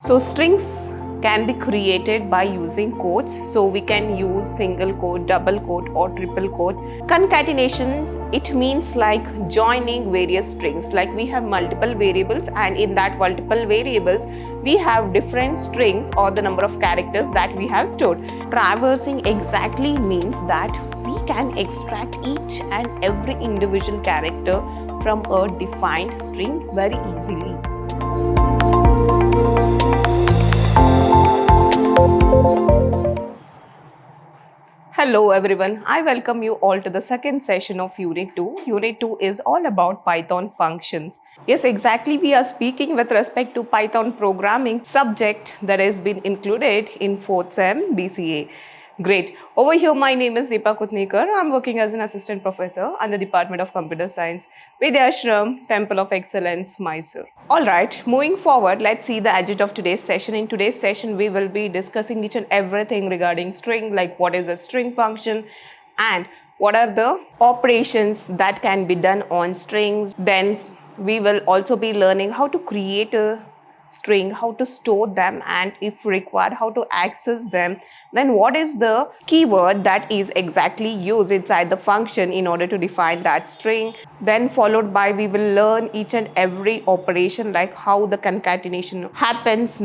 So strings can be created by using quotes. So we can use single quote, double quote or triple quote. Concatenation, it means like joining various strings. Like we have multiple variables, and in that multiple variables we have different strings or the number of characters that we have stored. Traversing exactly means that we can extract each and every individual character from a defined string very easily. Hello everyone, I welcome you all to the second session of Unit 2. Unit 2 is all about Python functions. Yes, exactly, we are speaking with respect to Python programming subject that has been included in 4th SEM BCA. Great. Over here, my name is Deepa Kutnikar. I'm working as an assistant professor under Department of Computer Science, Vidhyaashram, Temple of Excellence, MYSURU. Alright, moving forward, let's see the agenda of today's session. In today's session, we will be discussing each and everything regarding string, like what is a string function and what are the operations that can be done on strings. Then we will also be learning how to create a string, how to store them, and if required how to access them. Then what is the keyword that is exactly used inside the function in order to define that string. Then followed by we will learn each and every operation, like how the concatenation happens.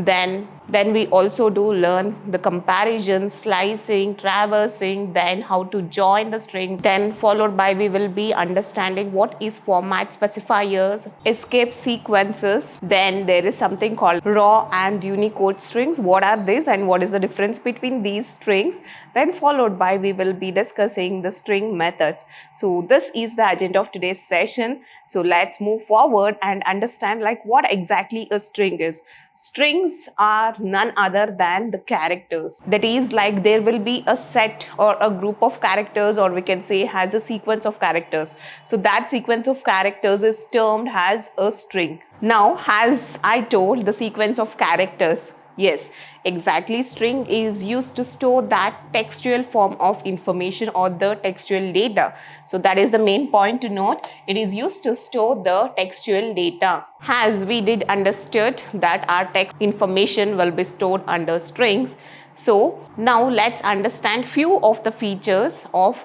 Then we also do learn the comparison, slicing, traversing, then how to join the strings. Then followed by we will be understanding what is format specifiers, escape sequences. Then there is something called raw and Unicode strings. What are these and what is the difference between these strings? Then followed by we will be discussing the string methods. So this is the agenda of today's session. So let's move forward and understand like what exactly a string is. Strings are none other than the characters. That is, like there will be a set or a group of characters, or we can say has a sequence of characters. So that sequence of characters is termed as a string. Now, as I told, the sequence of characters, yes, exactly, string is used to store that textual form of information or the textual data. So that is the main point to note. It is used to store the textual data. As we did understood that our text information will be stored under strings. So now let's understand few of the features of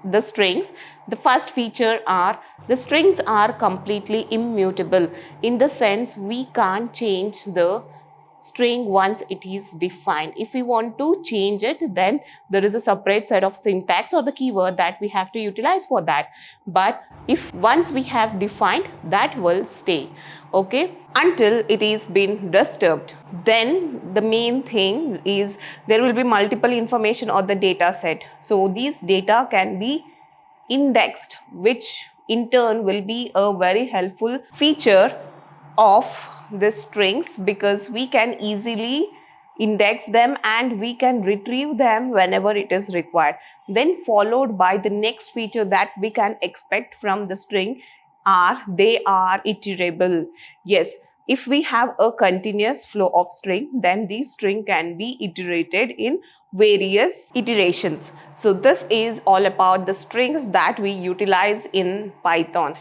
the strings. The first feature are the strings are completely immutable, in the sense we can't change the string once it is defined. If we want to change it, then there is a separate set of syntax or the keyword that we have to utilize for that. But if once we have defined, that will stay, okay, until it is been disturbed. Then the main thing is there will be multiple information on the data set. So these data can be indexed, which in turn will be a very helpful feature of the strings, because we can easily index them and we can retrieve them whenever it is required. Then followed by the next feature that we can expect from the string are they are iterable. Yes, if we have a continuous flow of string, then the string can be iterated in various iterations. So this is all about the strings that we utilize in Python.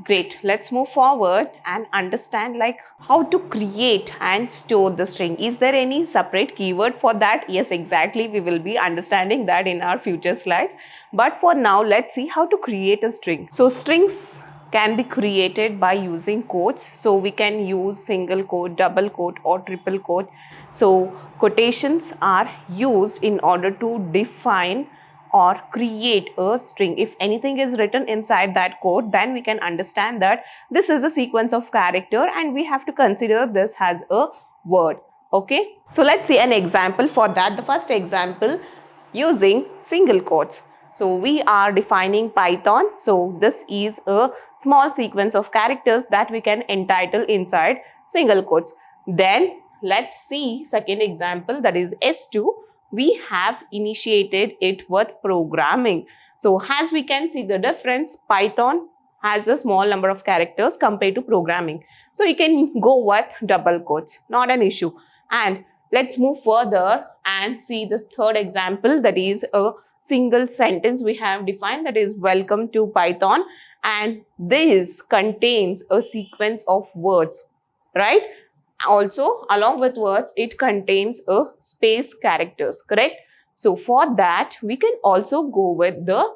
Great, let's move forward and understand like how to create and store the string. Is there any separate keyword for that? Yes, exactly, we will be understanding that in our future slides. But for now, let's see how to create a string. So strings can be created by using quotes. So we can use single quote, double quote or triple quote. So quotations are used in order to define or create a string. If anything is written inside that quote, then we can understand that this is a sequence of character and we have to consider this as a word. Okay, so let's see an example for that. The first example using single quotes. So we are defining Python. So this is a small sequence of characters that we can entitle inside single quotes. Then let's see second example, that is S2. We have initiated it with programming. So as we can see the difference, Python has a small number of characters compared to programming. So you can go with double quotes, not an issue. And let's move further and see this third example, that is a single sentence we have defined, that is welcome to Python, and this contains a sequence of words, right? Also, along with words, it contains a space characters, correct? So for that, we can also go with the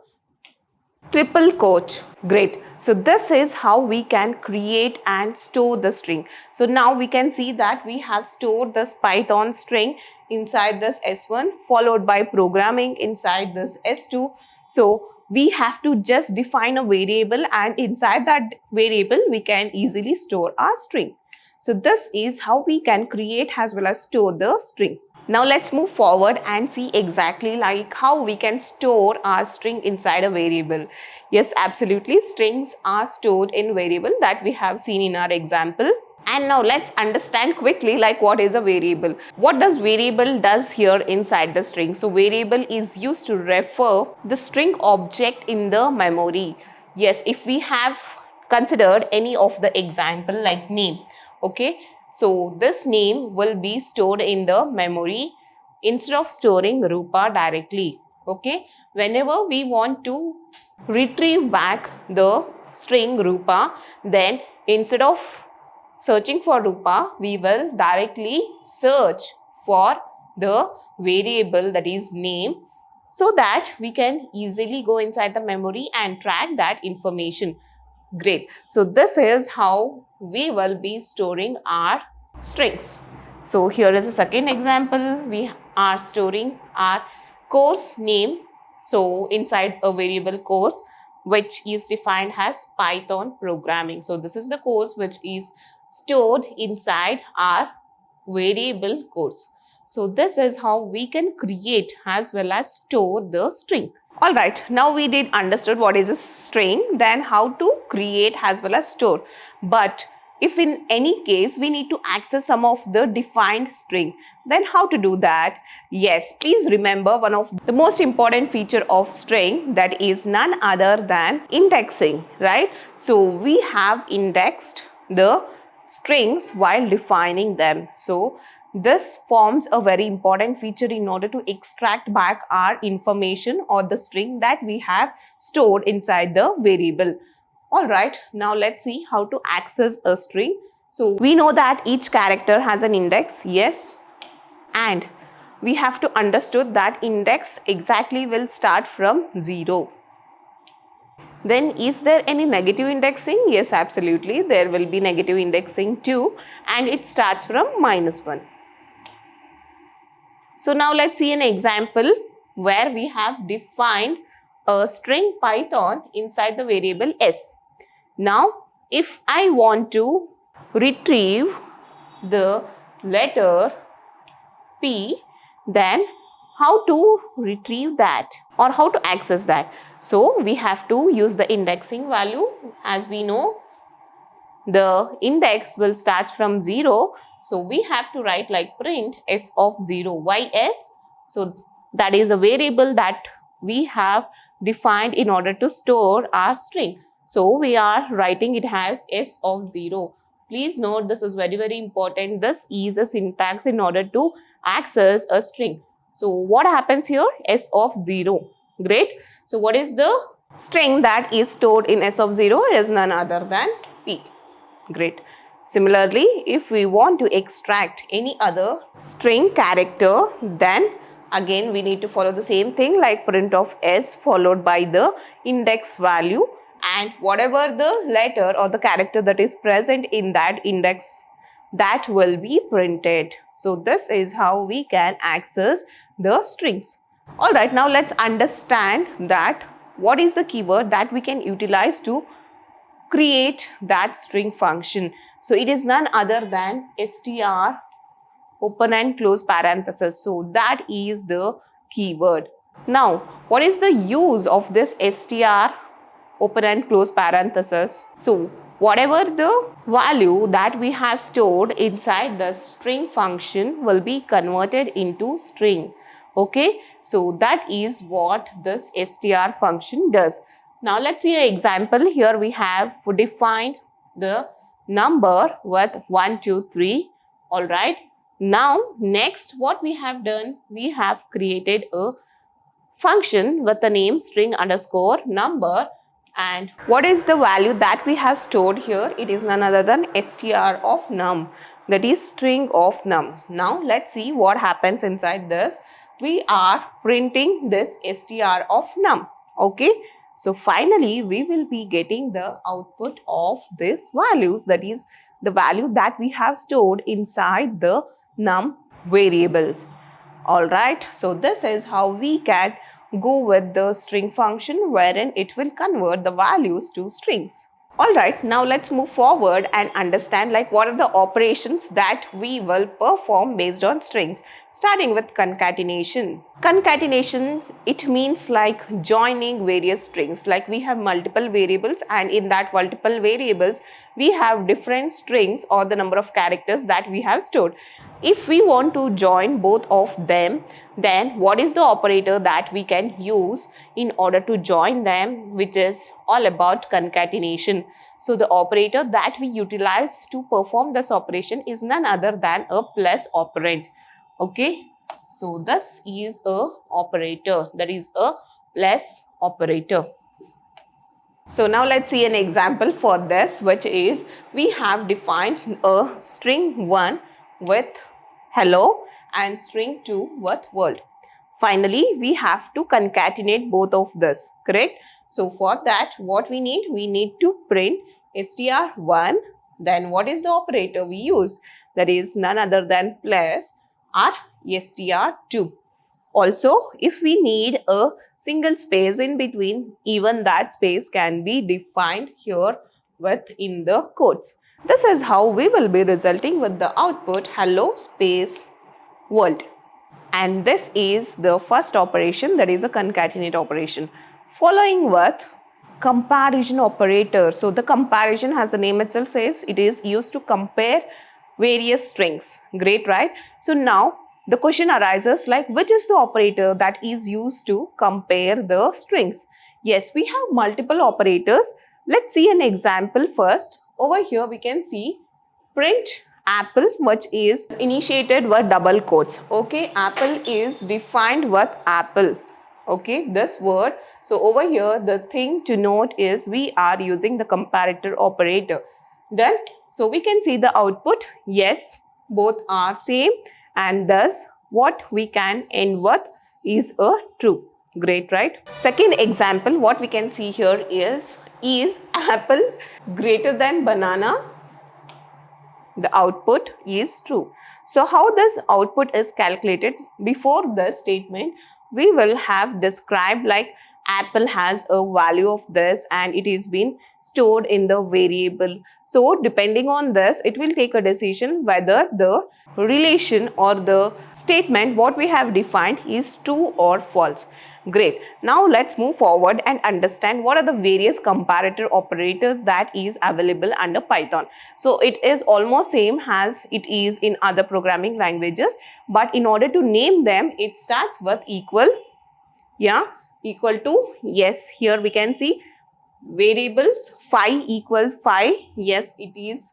triple quote. Great. So this is how we can create and store the string. So now we can see that we have stored this Python string inside this S1 followed by programming inside this S2. So we have to just define a variable, and inside that variable we can easily store our string. So this is how we can create as well as store the string. Now let's move forward and see exactly like how we can store our string inside a variable. Yes, absolutely, strings are stored in variable that we have seen in our example. And now let's understand quickly like what is a variable. What does variable does here inside the string? So variable is used to refer the string object in the memory. Yes, if we have considered any of the example like name, okay, so this name will be stored in the memory instead of storing Rupa directly. Okay, whenever we want to retrieve back the string Rupa, then instead of searching for Rupa, we will directly search for the variable that is name, so that we can easily go inside the memory and track that information. Great. So this is how we will be storing our strings. So here is a second example. We are storing our course name. So inside a variable course, which is defined as Python programming. So this is the course which is stored inside our variable course. So this is how we can create as well as store the string. Alright, now we did understood what is a string, then how to create as well as store. But if in any case we need to access some of the defined string, then how to do that? Yes, please remember one of the most important feature of string, that is none other than indexing, right? So we have indexed the strings while defining them. So this forms a very important feature in order to extract back our information or the string that we have stored inside the variable. Alright, now let's see how to access a string. So we know that each character has an index, yes, and we have to understood that index exactly will start from 0. Then is there any negative indexing? Yes, absolutely, there will be negative indexing too, and it starts from -1. So now let's see an example where we have defined a string Python inside the variable s. Now if I want to retrieve the letter P, then how to retrieve that or how to access that? So we have to use the indexing value. As we know, the index will start from 0. So we have to write like print s of 0. Why s? So that is a variable that we have defined in order to store our string. So we are writing it as s of 0. Please note, this is very important. This is a syntax in order to access a string. So what happens here? S of 0. Great. So what is the string that is stored in s of 0? It is none other than P. Great. Similarly, if we want to extract any other string character, then again we need to follow the same thing like print of s followed by the index value, and whatever the letter or the character that is present in that index, that will be printed. So this is how we can access the strings. Alright, now let's understand that what is the keyword that we can utilize to create that string function. So it is none other than str open and close parenthesis. So that is the keyword. Now what is the use of this str open and close parenthesis? So whatever the value that we have stored inside the string function will be converted into string. Okay, so that is what this str function does. Now let's see an example. Here we have defined the number with 1, 2, 3. Alright. Now next what we have done, we have created a function with the name string underscore number, And what is the value that we have stored here? It is none other than str of num, that is string of nums. Now let's see what happens inside this. We are printing this str of num. Okay, so finally we will be getting the output of these values, that is the value that we have stored inside the num variable. Alright, so this is how we can go with the string function, wherein it will convert the values to strings. Alright, now let's move forward and understand like what are the operations that we will perform based on strings, starting with concatenation. Concatenation, it means like joining various strings, like we have multiple variables, and in that multiple variables we have different strings or the number of characters that we have stored. If we want to join both of them, then what is the operator that we can use in order to join them, which is all about concatenation. So the operator that we utilize to perform this operation is none other than a plus operand. Okay, so this is a operator, that is a plus operator. So now let's see an example for this, which is we have defined a string 1 with hello and string 2 with world. Finally, we have to concatenate both of this, correct? So for that, what we need to print str1. Then what is the operator we use? That is none other than plus our str2. Also, if we need a single space in between, even that space can be defined here within the quotes. This is how we will be resulting with the output hello space world. And this is the first operation, that is a concatenate operation. Following with comparison operator. So the comparison, as the name itself says, it is used to compare various strings. Great, right? So now the question arises like, which is the operator that is used to compare the strings? Yes, we have multiple operators. Let's see an example first. Over here we can see print apple, which is initiated with double quotes. Okay, apple is defined with apple. Okay, this word. So over here the thing to note is we are using the comparator operator. Then so we can see the output. Yes, both are same, and thus what we can end with is a true. Great, right? Second example, what we can see here is apple greater than banana? The output is true. So how this output is calculated? Before the statement, we will have described like apple has a value of this and it is been stored in the variable. So depending on this, it will take a decision whether the relation or the statement what we have defined is true or false. Great. Now let's move forward and understand what are the various comparator operators that is available under Python. So it is almost same as it is in other programming languages, but in order to name them, it starts with equal. Yeah, equal to. Yes, here we can see variables phi equal phi. Yes, it is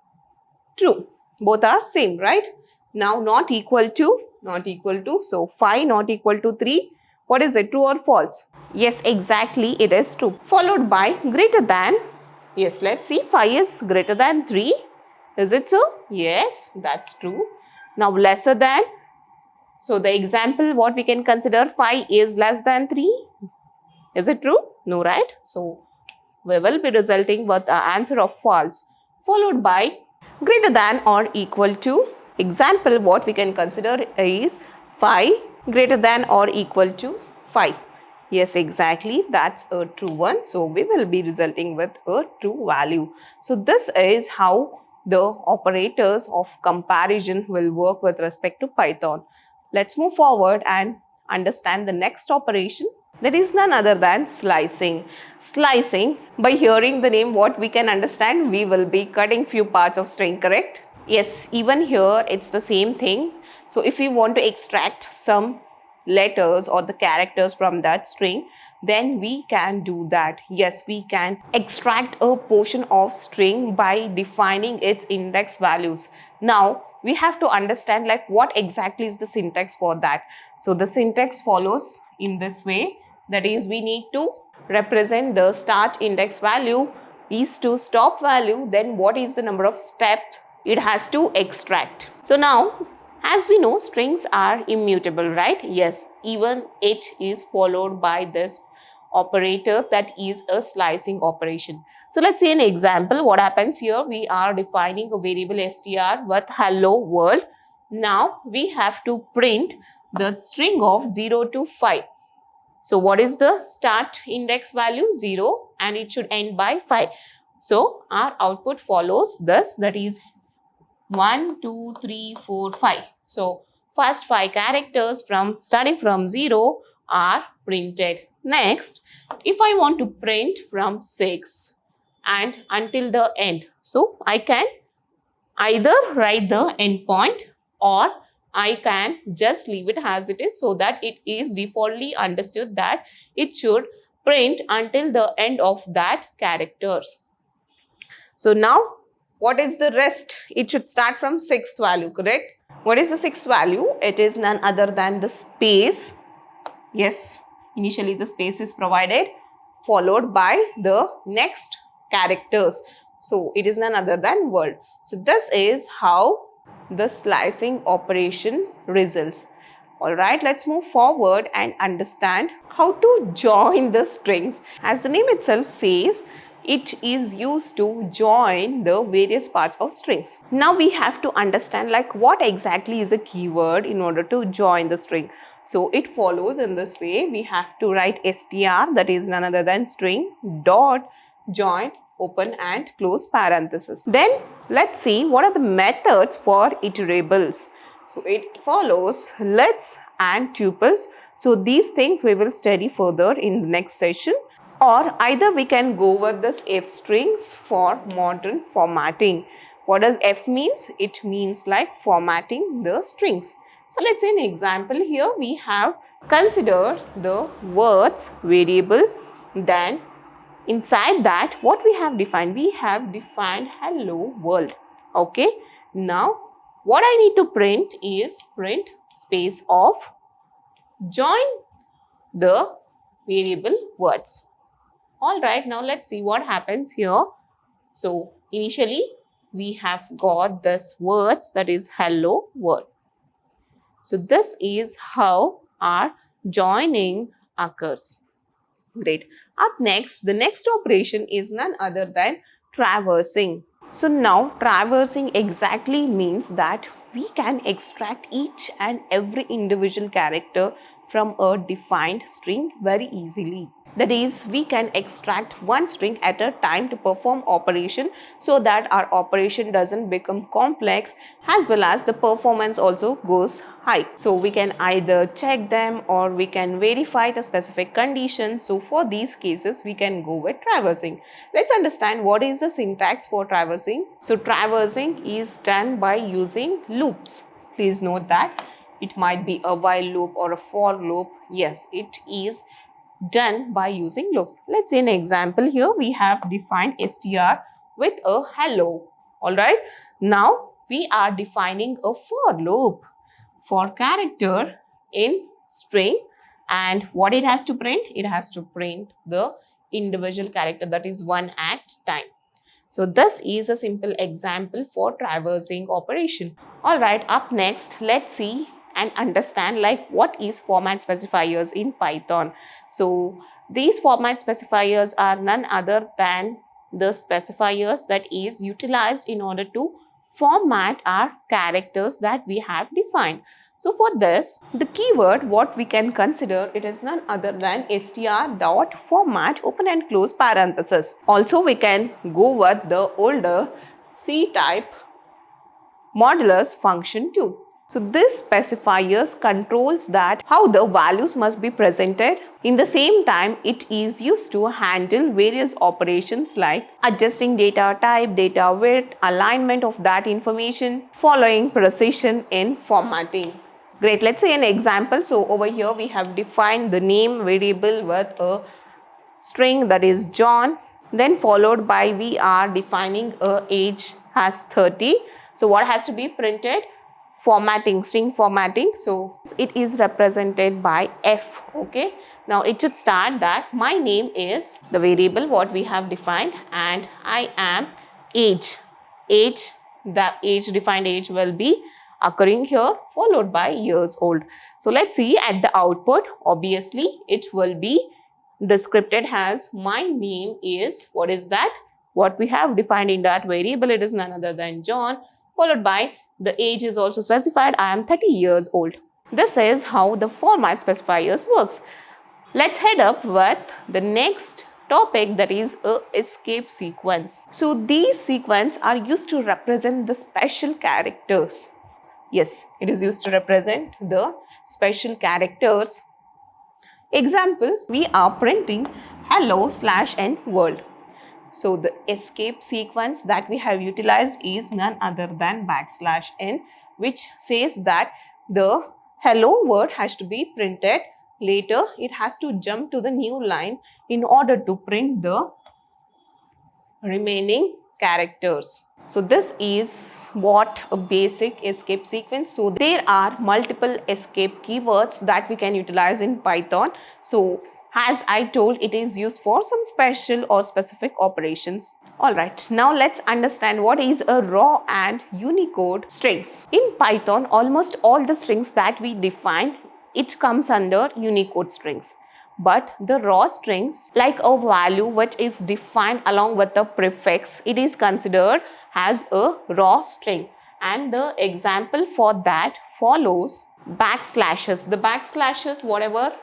true. Both are same, right? Now not equal to, not equal to. So phi not equal to 3. What is it, true or false? Yes, exactly, it is true. Followed by greater than. Yes, let's see, phi is greater than 3. Is it so? Yes, that's true. Now lesser than. So the example what we can consider, phi is less than 3. Is it true? No, right? So we will be resulting with the answer of false. Followed by greater than or equal to. Example what we can consider is phi greater than or equal to 5. Yes, exactly, that's a true one. So we will be resulting with a true value. So this is how the operators of comparison will work with respect to Python. Let's move forward and understand the next operation. That is none other than slicing. Slicing, by hearing the name, what we can understand, we will be cutting few parts of string, correct? Yes, even here it's the same thing. So if we want to extract some letters or the characters from that string, then we can do that. Yes, we can extract a portion of string by defining its index values. Now we have to understand like what exactly is the syntax for that. So the syntax follows in this way. That is, we need to represent the start index value is to stop value, then what is the number of steps it has to extract. So now, as we know, strings are immutable, right? Yes, even it is followed by this operator, that is a slicing operation. So let's see an example. What happens here? We are defining a variable str with hello world. Now we have to print the string of 0 to 5. So what is the start index value? 0, and it should end by 5. So our output follows this, that is 1, 2, 3, 4, 5. So first 5 characters from starting from 0 are printed. Next, if I want to print from 6 and until the end, so I can either write the endpoint or I can just leave it as it is, so that it is defaultly understood that it should print until the end of that characters. So now, what is the rest? It should start from 6th value, correct? What is the 6th value? It is none other than the space. Yes, initially the space is provided, followed by the next characters. So it is none other than world. So this is how the slicing operation results. Alright, let's move forward and understand how to join the strings. As the name itself says, it is used to join the various parts of strings. Now we have to understand like what exactly is a keyword in order to join the string. So it follows in this way. We have to write str, that is none other than string, dot join, open and close parenthesis. Then let's see what are the methods for iterables. So it follows lets and tuples. So these things we will study further in the next session. Or either we can go with this f strings for modern formatting. What does f means? It means like formatting the strings. So let's say an example here. We have considered the words variable, then inside that what we have defined? We have defined hello world. Okay. Now what I need to print is print space of join the variable words. Alright, now let's see what happens here. So initially we have got this words, that is hello world. So this is how our joining occurs. Great. Up next, the next operation is none other than traversing. So now traversing exactly means that we can extract each and every individual character from a defined string very easily. That is, we can extract one string at a time to perform operation, so that our operation doesn't become complex, as well as the performance also goes high. So we can either check them or we can verify the specific conditions. So for these cases we can go with traversing. Let's understand what is the syntax for traversing. So traversing is done by using loops. Please note that it might be a while loop or a for loop. Yes, it is done by using loop. Let's see an example here. We have defined str with a hello. Alright. Now we are defining a for loop for character in string, and what it has to print? It has to print the individual character, that is one at time. So this is a simple example for traversing operation. Alright, up next, let's see and understand like what is format specifiers in Python. So these format specifiers are none other than the specifiers that is utilized in order to format our characters that we have defined. So for this, the keyword what we can consider, it is none other than str.format open and close parenthesis. Also we can go with the older C type modulus function too. So this specifiers controls that how the values must be presented. In the same time, it is used to handle various operations like adjusting data type, data width, alignment of that information, following precision in formatting. Great, let's say an example. So over here we have defined the name variable with a string, that is John, then followed by we are defining a age as 30. So what has to be printed? formatting, string formatting. So it is represented by F. Okay, now it should start that my name is the variable what we have defined, and I am age. The age, defined age will be occurring here, followed by years old. So let's see at the output. Obviously it will be described as my name is, what is that, what we have defined in that variable, it is none other than John, followed by the age is also specified, I am 30 years old. This is how the format specifiers works. Let's head up with the next topic, that is a escape sequence. So these sequences are used to represent the special characters. Yes, it is used to represent the special characters. Example, we are printing hello/n world. So the escape sequence that we have utilized is none other than \n, which says that the hello word has to be printed. Later it has to jump to the new line in order to print the remaining characters. So this is what a basic escape sequence. So there are multiple escape keywords that we can utilize in Python. So as I told, it is used for some special or specific operations. Alright, now let's understand what is a raw and Unicode strings. In Python, almost all the strings that we define, it comes under Unicode strings. But the raw strings, like a value which is defined along with a prefix, it is considered as a raw string. And the example for that follows backslashes. The backslashes, whatever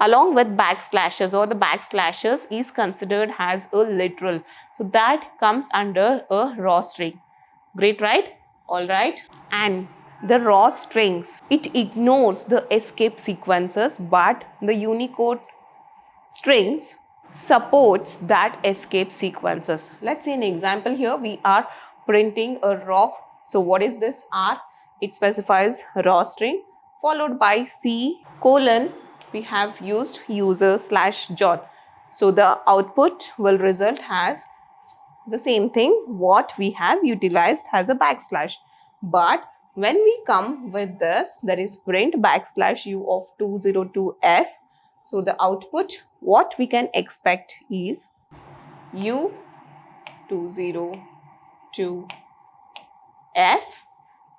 along with backslashes or the backslashes is considered as a literal. So that comes under a raw string. Great, right? Alright. And the raw strings, it ignores the escape sequences, but the Unicode strings supports that escape sequences. Let's see an example here. We are printing a raw. So what is this R? It specifies raw string followed by C colon. We have used user/John. So the output will result as the same thing what we have utilized as a backslash. But when we come with this, that is print \u of 202f. So the output what we can expect is u202f,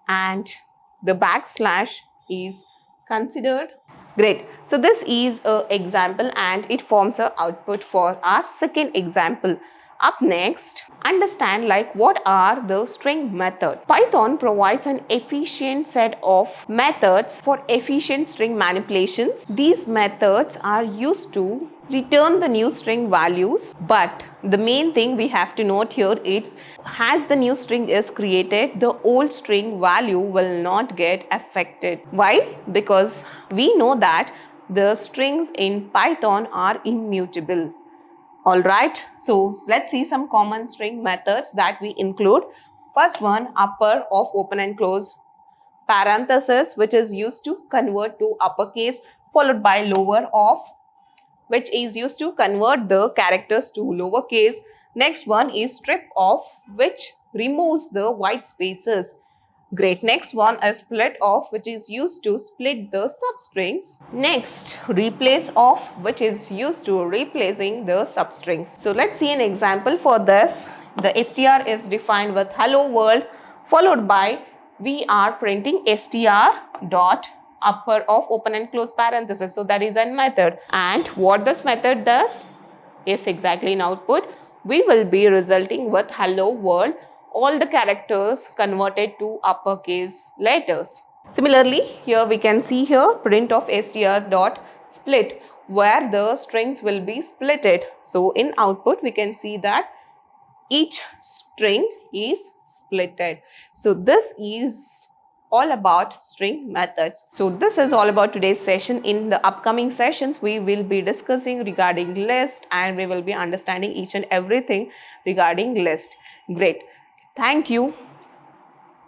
and the backslash is considered. Great. So this is an example and it forms an output for our second example. Up next, understand like what are the string methods. Python provides an efficient set of methods for efficient string manipulations. These methods are used to return the new string values, but the main thing we have to note here is as the new string is created, the old string value will not get affected. Why? Because we know that the strings in Python are immutable. Alright, so let's see some common string methods that we include. First one, upper of open and close parenthesis, which is used to convert to uppercase, followed by lower of, which is used to convert the characters to lowercase. Next one is strip off, which removes the white spaces. Great. Next one is split off, which is used to split the substrings. Next, replace off, which is used to replacing the substrings. So let's see an example for this. The str is defined with hello world, followed by we are printing str dot upper of open and close parenthesis. So that is a method. And what this method does is exactly in output, we will be resulting with hello world, all the characters converted to uppercase letters. Similarly, here we can see here print of str dot split, where the strings will be splitted. So in output we can see that each string is splitted. So this is all about string methods. So this is all about today's session. In the upcoming sessions, we will be discussing regarding list and we will be understanding each and everything regarding list. Great. Thank you.